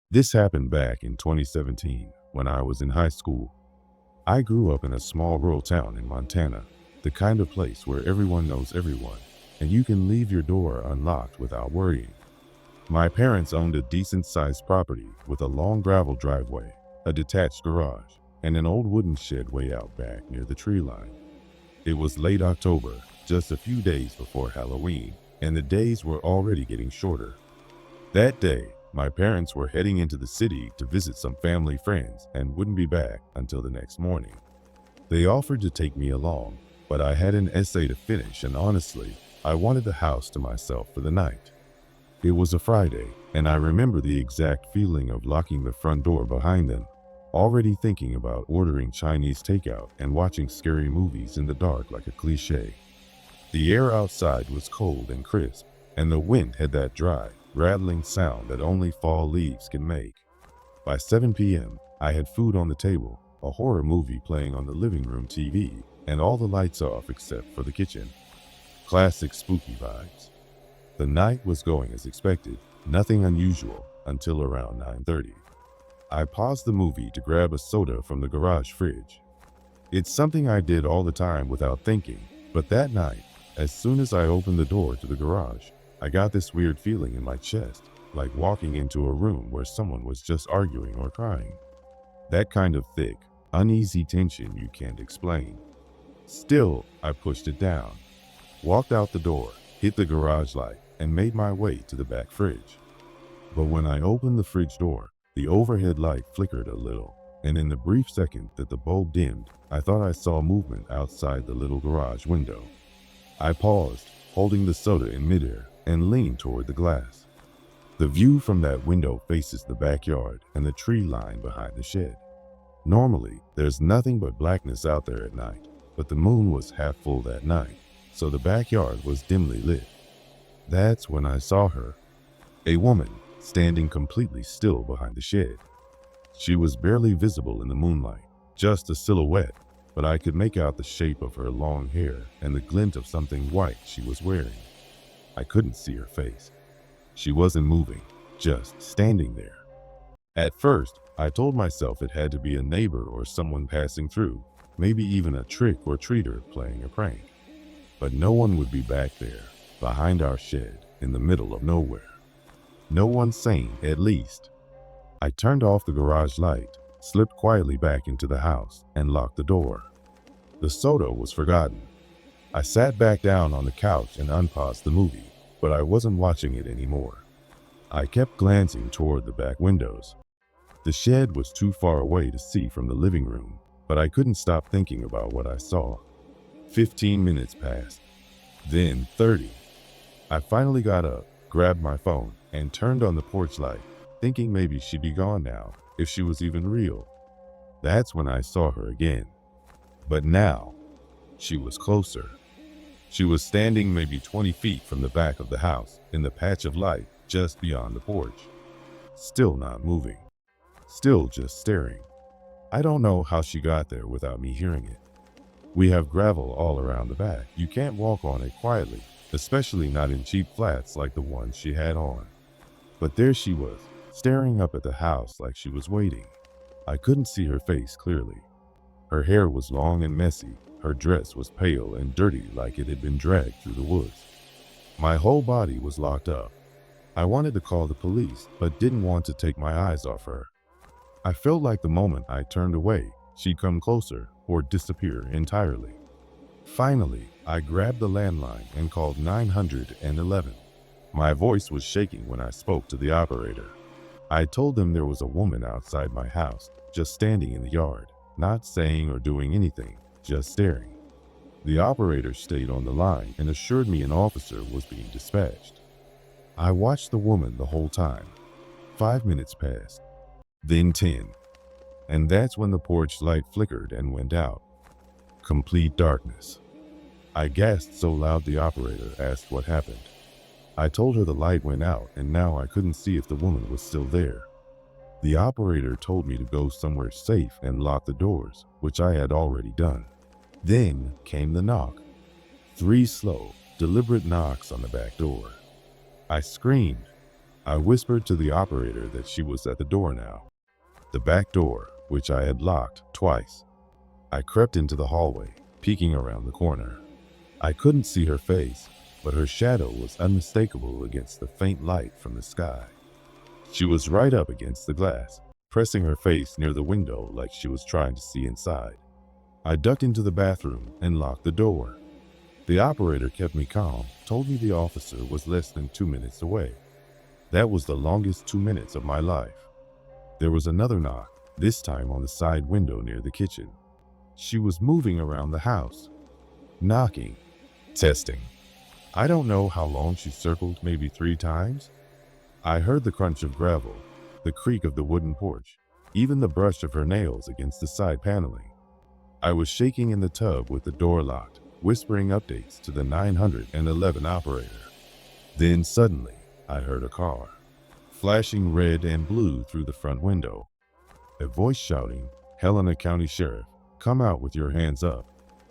This happened back in 2017 when I was in high school. I grew up in a small rural town in Montana, the kind of place where everyone knows everyone, and you can leave your door unlocked without worrying. My parents owned a decent-sized property with a long gravel driveway, a detached garage, and an old wooden shed way out back near the tree line. It was late October, just a few days before Halloween, and the days were already getting shorter. That day, my parents were heading into the city to visit some family friends and wouldn't be back until the next morning. They offered to take me along, but I had an essay to finish, and honestly, I wanted the house to myself for the night. It was a Friday, and I remember the exact feeling of locking the front door behind them, already thinking about ordering Chinese takeout and watching scary movies in the dark like a cliche. The air outside was cold and crisp, and the wind had that dry, rattling sound that only fall leaves can make. By 7 p.m., I had food on the table, a horror movie playing on the living room TV, and all the lights off except for the kitchen. Classic spooky vibes. The night was going as expected, nothing unusual, until around 9:30. I paused the movie to grab a soda from the garage fridge. It's something I did all the time without thinking, but that night, as soon as I opened the door to the garage, I got this weird feeling in my chest, like walking into a room where someone was just arguing or crying. That kind of thick, uneasy tension you can't explain. Still, I pushed it down, walked out the door, hit the garage light, and made my way to the back fridge. But when I opened the fridge door, the overhead light flickered a little, and in the brief second that the bulb dimmed, I thought I saw movement outside the little garage window. I paused, holding the soda in midair, and leaned toward the glass. The view from that window faces the backyard and the tree line behind the shed. Normally, there's nothing but blackness out there at night, but the moon was half full that night, so the backyard was dimly lit. That's when I saw her. A woman, standing completely still behind the shed. She was barely visible in the moonlight, just a silhouette, but I could make out the shape of her long hair and the glint of something white she was wearing. I couldn't see her face. She wasn't moving, just standing there. At first, I told myself it had to be a neighbor or someone passing through, maybe even a trick-or-treater playing a prank. But no one would be back there, behind our shed, in the middle of nowhere. No one sane, at least. I turned off the garage light, slipped quietly back into the house, and locked the door. The soda was forgotten. I sat back down on the couch and unpaused the movie, but I wasn't watching it anymore. I kept glancing toward the back windows. The shed was too far away to see from the living room, but I couldn't stop thinking about what I saw. 15 minutes passed, then 30. I finally got up, grabbed my phone, and turned on the porch light, thinking maybe she'd be gone now, if she was even real. That's when I saw her again. But now, she was closer. She was standing maybe 20 feet from the back of the house, in the patch of light just beyond the porch. Still not moving. Still just staring. I don't know how she got there without me hearing it. We have gravel all around the back. You can't walk on it quietly, especially not in cheap flats like the one she had on. But there she was, staring up at the house like she was waiting. I couldn't see her face clearly. Her hair was long and messy. Her dress was pale and dirty like it had been dragged through the woods. My whole body was locked up. I wanted to call the police, but didn't want to take my eyes off her. I felt like the moment I turned away, she'd come closer or disappear entirely. Finally, I grabbed the landline and called 911. My voice was shaking when I spoke to the operator. I told them there was a woman outside my house, just standing in the yard, not saying or doing anything, just staring. The operator stayed on the line and assured me an officer was being dispatched. I watched the woman the whole time. 5 minutes passed, then 10. And that's when the porch light flickered and went out. Complete darkness. I gasped so loud the operator asked what happened. I told her the light went out and now I couldn't see if the woman was still there. The operator told me to go somewhere safe and lock the doors, which I had already done. Then came the knock. 3 slow, deliberate knocks on the back door. I screamed. I whispered to the operator that she was at the door now. The back door, which I had locked twice. I crept into the hallway, peeking around the corner. I couldn't see her face, but her shadow was unmistakable against the faint light from the sky. She was right up against the glass, pressing her face near the window like she was trying to see inside. I ducked into the bathroom and locked the door. The operator kept me calm, told me the officer was less than 2 minutes away. That was the longest 2 minutes of my life. There was another knock, this time on the side window near the kitchen. She was moving around the house, knocking, testing. I don't know how long she circled, maybe 3 times. I heard the crunch of gravel, the creak of the wooden porch, even the brush of her nails against the side paneling. I was shaking in the tub with the door locked, whispering updates to the 911 operator. Then suddenly, I heard a car, flashing red and blue through the front window. A voice shouting, "Helena County Sheriff, come out with your hands up."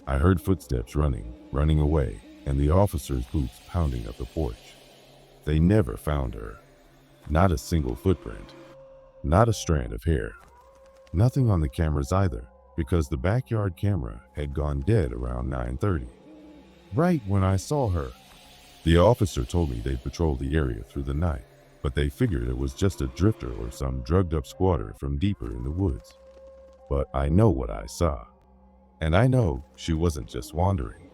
I heard footsteps running away, and the officer's boots pounding up the porch. They never found her. Not a single footprint. Not a strand of hair. Nothing on the cameras either, because the backyard camera had gone dead around 9:30. Right when I saw her. The officer told me they'd patrolled the area through the night, but they figured it was just a drifter or some drugged-up squatter from deeper in the woods. But I know what I saw. And I know she wasn't just wandering.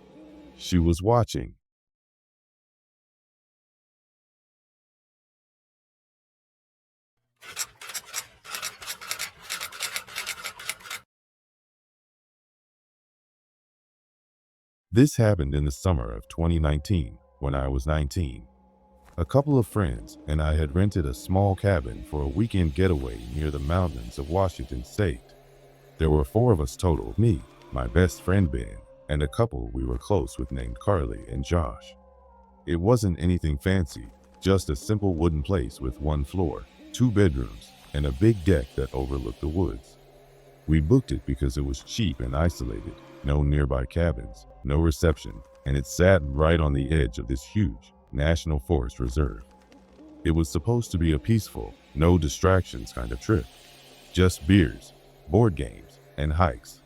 She was watching. This happened in the summer of 2019, when I was 19. A couple of friends and I had rented a small cabin for a weekend getaway near the mountains of Washington State. There were 4 of us total, me, my best friend Ben, and a couple we were close with named Carly and Josh. It wasn't anything fancy, just a simple wooden place with 1 floor, 2 bedrooms, and a big deck that overlooked the woods. We booked it because it was cheap and isolated, no nearby cabins, no reception, and it sat right on the edge of this huge National Forest Reserve. It was supposed to be a peaceful, no distractions kind of trip. Just beers, board games, and hikes.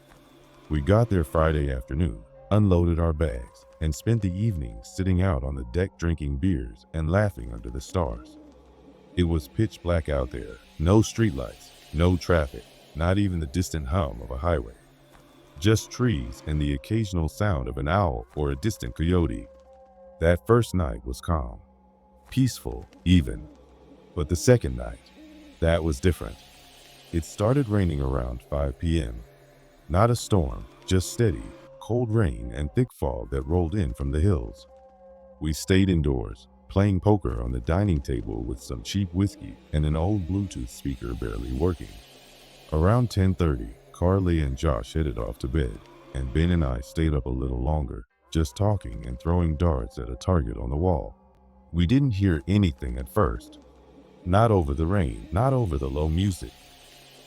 We got there Friday afternoon, unloaded our bags, and spent the evening sitting out on the deck drinking beers and laughing under the stars. It was pitch black out there, no streetlights, no traffic, not even the distant hum of a highway. Just trees and the occasional sound of an owl or a distant coyote. That first night was calm, peaceful even. But the second night, that was different. It started raining around 5 p.m. Not a storm, just steady, cold rain and thick fog that rolled in from the hills. We stayed indoors, playing poker on the dining table with some cheap whiskey and an old Bluetooth speaker barely working. Around 10:30, Carly and Josh headed off to bed, and Ben and I stayed up a little longer, just talking and throwing darts at a target on the wall. We didn't hear anything at first. Not over the rain, not over the low music.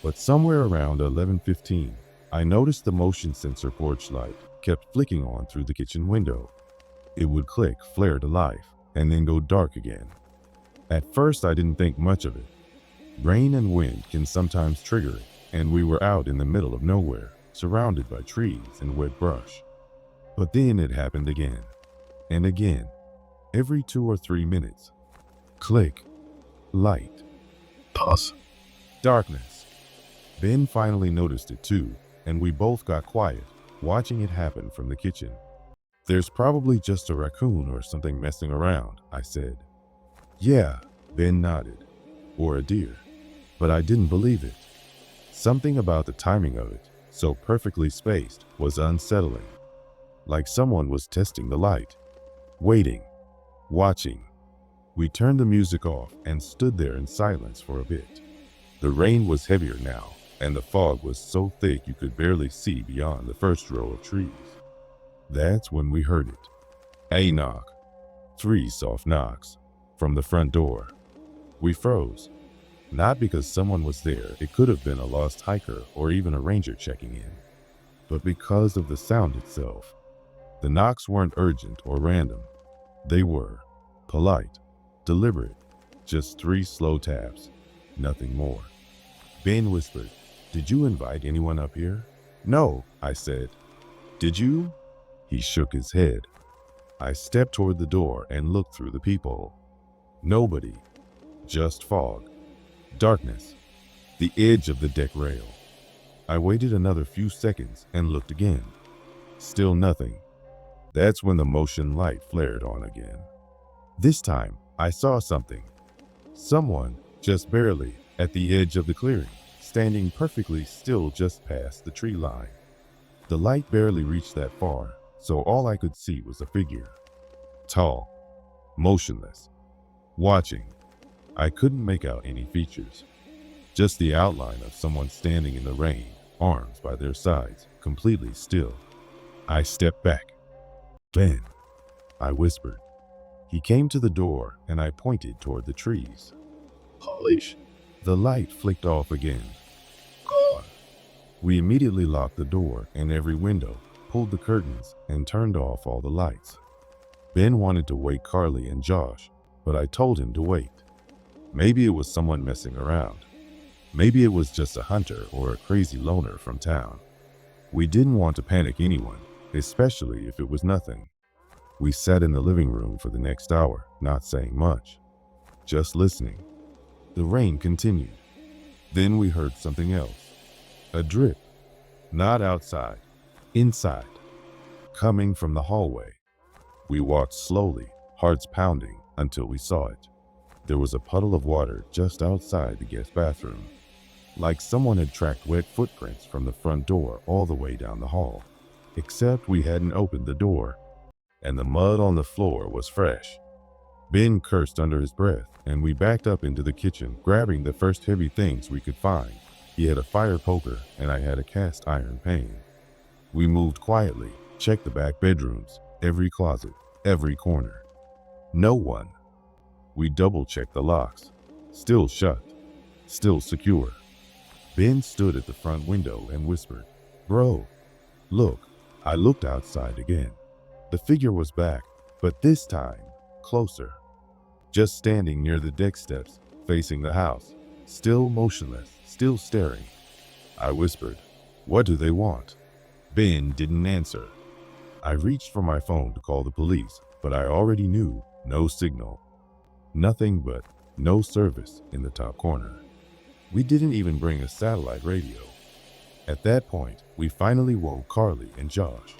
But somewhere around 11:15, I noticed the motion sensor porch light kept flicking on through the kitchen window. It would click, flare to life, and then go dark again. At first I didn't think much of it. Rain and wind can sometimes trigger it, and we were out in the middle of nowhere, surrounded by trees and wet brush. But then it happened again, and again, every 2 or 3 minutes. Click, light, pause, darkness. Ben finally noticed it too, and we both got quiet, watching it happen from the kitchen. "There's probably just a raccoon or something messing around," I said. "Yeah," Ben nodded. "Or a deer." But I didn't believe it. Something about the timing of it, so perfectly spaced, was unsettling. Like someone was testing the light, waiting, watching. We turned the music off and stood there in silence for a bit. The rain was heavier now, and the fog was so thick you could barely see beyond the first row of trees. That's when we heard it. A knock. 3 soft knocks. From the front door. We froze. Not because someone was there, it could have been a lost hiker or even a ranger checking in, but because of the sound itself. The knocks weren't urgent or random. They were polite, deliberate, just 3 slow taps, nothing more. Ben whispered, "Did you invite anyone up here?" "No," I said. "Did you?" He shook his head. I stepped toward the door and looked through the peephole. Nobody, just fog, darkness, the edge of the deck rail. I waited another few seconds and looked again. Still nothing. That's when the motion light flared on again. This time, I saw something. Someone, just barely, at the edge of the clearing, standing perfectly still just past the tree line. The light barely reached that far, so all I could see was a figure. Tall, motionless, watching. I couldn't make out any features. Just the outline of someone standing in the rain, arms by their sides, completely still. I stepped back. "Ben," I whispered. He came to the door and I pointed toward the trees. "Polish." The light flicked off again. "Gone." We immediately locked the door and every window, pulled the curtains, and turned off all the lights. Ben wanted to wake Carly and Josh, but I told him to wait. Maybe it was someone messing around. Maybe it was just a hunter or a crazy loner from town. We didn't want to panic anyone, especially if it was nothing. We sat in the living room for the next hour, not saying much, just listening. The rain continued. Then we heard something else. A drip. Not outside, inside, coming from the hallway. We walked slowly, hearts pounding, until we saw it. There was a puddle of water just outside the guest bathroom, like someone had tracked wet footprints from the front door all the way down the hall. Except we hadn't opened the door, and the mud on the floor was fresh. Ben cursed under his breath, and we backed up into the kitchen, grabbing the first heavy things we could find. He had a fire poker, and I had a cast iron pan. We moved quietly, checked the back bedrooms, every closet, every corner. No one. We double-checked the locks. Still shut. Still secure. Ben stood at the front window and whispered, "Bro, look." I looked outside again. The figure was back, but this time, closer. Just standing near the deck steps, facing the house. Still motionless, still staring. I whispered, "What do they want?" Ben didn't answer. I reached for my phone to call the police, but I already knew no signal. Nothing but no service in the top corner. We didn't even bring a satellite radio. At that point, we finally woke Carly and Josh.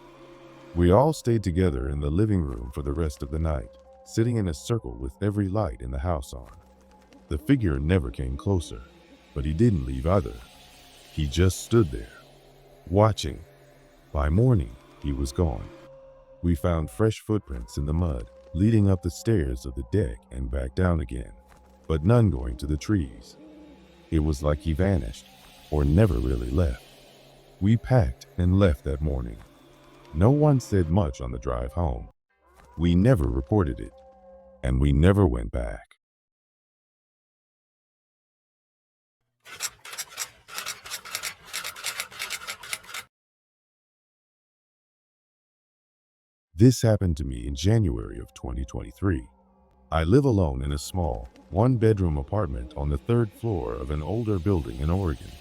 We all stayed together in the living room for the rest of the night, sitting in a circle with every light in the house on. The figure never came closer, but he didn't leave either. He just stood there, watching. By morning, he was gone. We found fresh footprints in the mud, leading up the stairs of the deck and back down again, but none going to the trees. It was like he vanished, or never really left. We packed and left that morning. No one said much on the drive home. We never reported it, and we never went back. This happened to me in January of 2023. I live alone in a small, one-bedroom apartment on the 3rd floor of an older building in Oregon.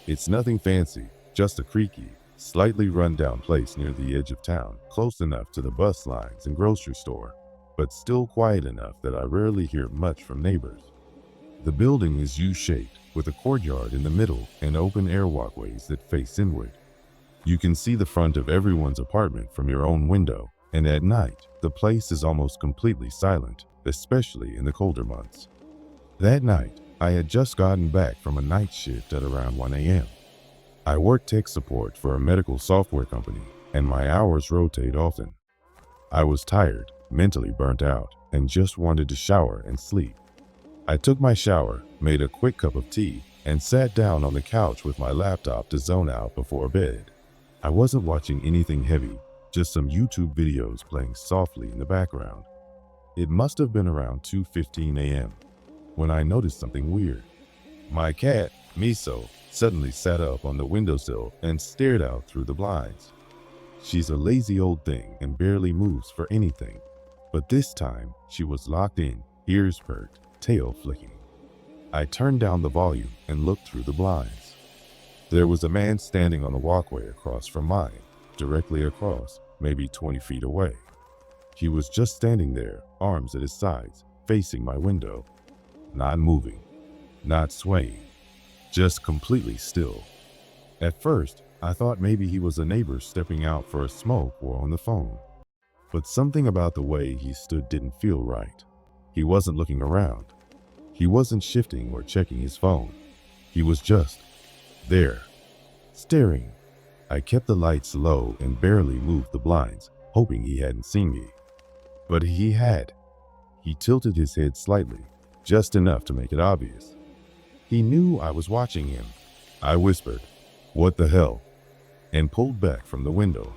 It's nothing fancy, just a creaky, slightly run-down place near the edge of town, close enough to the bus lines and grocery store, but still quiet enough that I rarely hear much from neighbors. The building is U-shaped, with a courtyard in the middle and open-air walkways that face inward. You can see the front of everyone's apartment from your own window, and at night, the place is almost completely silent, especially in the colder months. That night, I had just gotten back from a night shift at around 1 a.m. I work tech support for a medical software company, and my hours rotate often. I was tired, mentally burnt out, and just wanted to shower and sleep. I took my shower, made a quick cup of tea, and sat down on the couch with my laptop to zone out before bed. I wasn't watching anything heavy, just some YouTube videos playing softly in the background. It must have been around 2:15 a.m. when I noticed something weird. My cat, Miso, suddenly sat up on the windowsill and stared out through the blinds. She's a lazy old thing and barely moves for anything. But this time, she was locked in, ears perked, tail flicking. I turned down the volume and looked through the blinds. There was a man standing on the walkway across from mine, directly across, maybe 20 feet away. He was just standing there, arms at his sides, facing my window. Not moving, not swaying, just completely still. At first, I thought maybe he was a neighbor stepping out for a smoke or on the phone. But something about the way he stood didn't feel right. He wasn't looking around. He wasn't shifting or checking his phone. He was just there, staring. I kept the lights low and barely moved the blinds, hoping he hadn't seen me. But he had. He tilted his head slightly, just enough to make it obvious. He knew I was watching him. I whispered, "What the hell?" and pulled back from the window.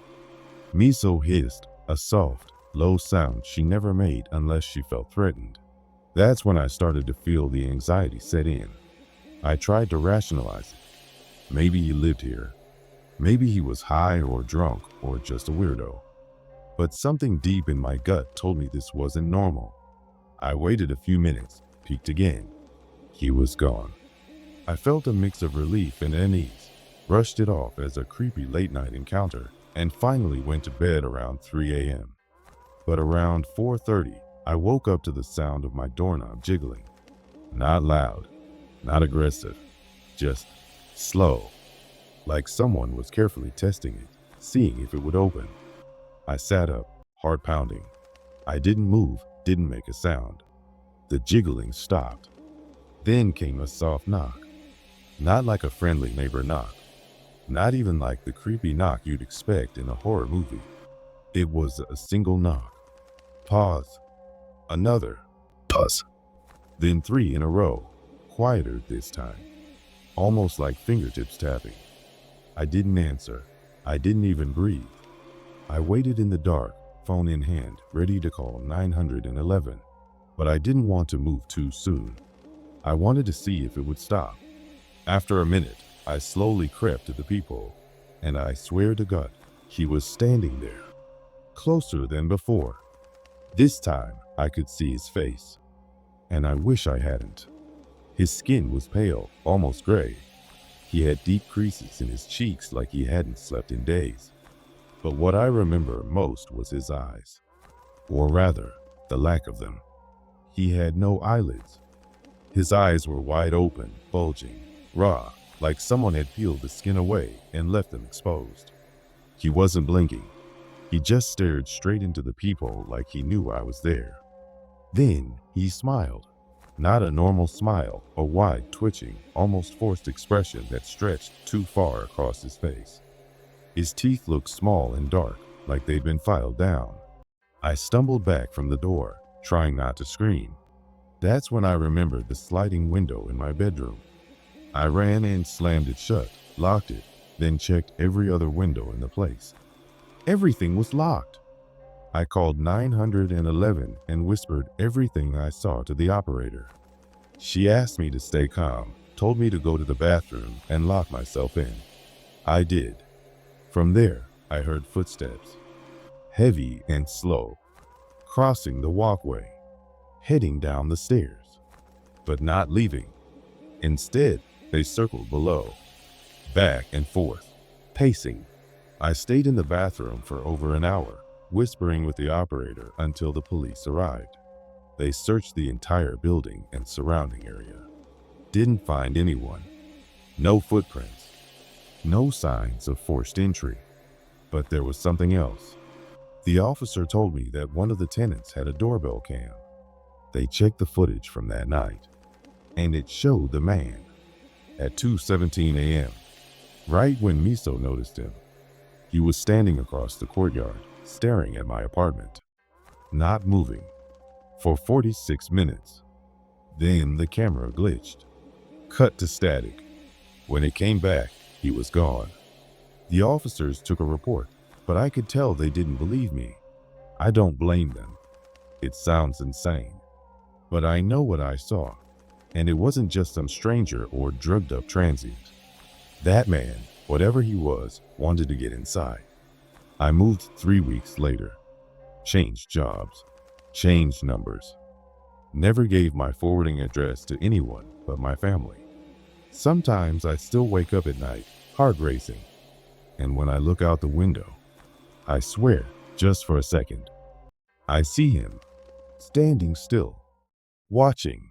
Miso hissed, a soft, low sound she never made unless she felt threatened. That's when I started to feel the anxiety set in. I tried to rationalize it. Maybe he lived here. Maybe he was high or drunk or just a weirdo. But something deep in my gut told me this wasn't normal. I waited a few minutes, peeked again. He was gone. I felt a mix of relief and unease, brushed it off as a creepy late-night encounter, and finally went to bed around 3 a.m. But around 4:30, I woke up to the sound of my doorknob jiggling. Not loud, not aggressive, just slow, like someone was carefully testing it, seeing if it would open. I sat up, heart pounding. I didn't move, didn't make a sound. The jiggling stopped. Then came a soft knock. Not like a friendly neighbor knock. Not even like the creepy knock you'd expect in a horror movie. It was a single knock. Pause. Another. Pause. Then 3 in a row. Quieter this time. Almost like fingertips tapping. I didn't answer. I didn't even breathe. I waited in the dark, phone in hand, ready to call 911. But I didn't want to move too soon. I wanted to see if it would stop. After a minute, I slowly crept to the peephole, and I swear to God, he was standing there, closer than before. This time, I could see his face, and I wish I hadn't. His skin was pale, almost gray. He had deep creases in his cheeks like he hadn't slept in days. But what I remember most was his eyes, or rather, the lack of them. He had no eyelids. His eyes were wide open, bulging, raw, like someone had peeled the skin away and left them exposed. He wasn't blinking. He just stared straight into the peephole like he knew I was there. Then he smiled. Not a normal smile, a wide, twitching, almost forced expression that stretched too far across his face. His teeth looked small and dark, like they'd been filed down. I stumbled back from the door, trying not to scream. That's when I remembered the sliding window in my bedroom. I ran and slammed it shut, locked it, then checked every other window in the place. Everything was locked. I called 911 and whispered everything I saw to the operator. She asked me to stay calm, told me to go to the bathroom and lock myself in. I did. From there, I heard footsteps, heavy and slow, crossing the walkway, heading down the stairs, but not leaving. Instead, they circled below, back and forth, pacing. I stayed in the bathroom for over an hour, whispering with the operator until the police arrived. They searched the entire building and surrounding area. Didn't find anyone. No footprints. No signs of forced entry. But there was something else. The officer told me that one of the tenants had a doorbell cam. They checked the footage from that night, and it showed the man at 2:17 a.m., right when Miso noticed him. He was standing across the courtyard, staring at my apartment, not moving, for 46 minutes. Then the camera glitched. Cut to static. When it came back, he was gone. The officers took a report, but I could tell they didn't believe me. I don't blame them. It sounds insane. But I know what I saw. And it wasn't just some stranger or drugged up transient. That man, whatever he was, wanted to get inside. I moved 3 weeks later. Changed jobs. Changed numbers. Never gave my forwarding address to anyone but my family. Sometimes I still wake up at night, heart racing. And when I look out the window, I swear, just for a second, I see him, standing still, watching,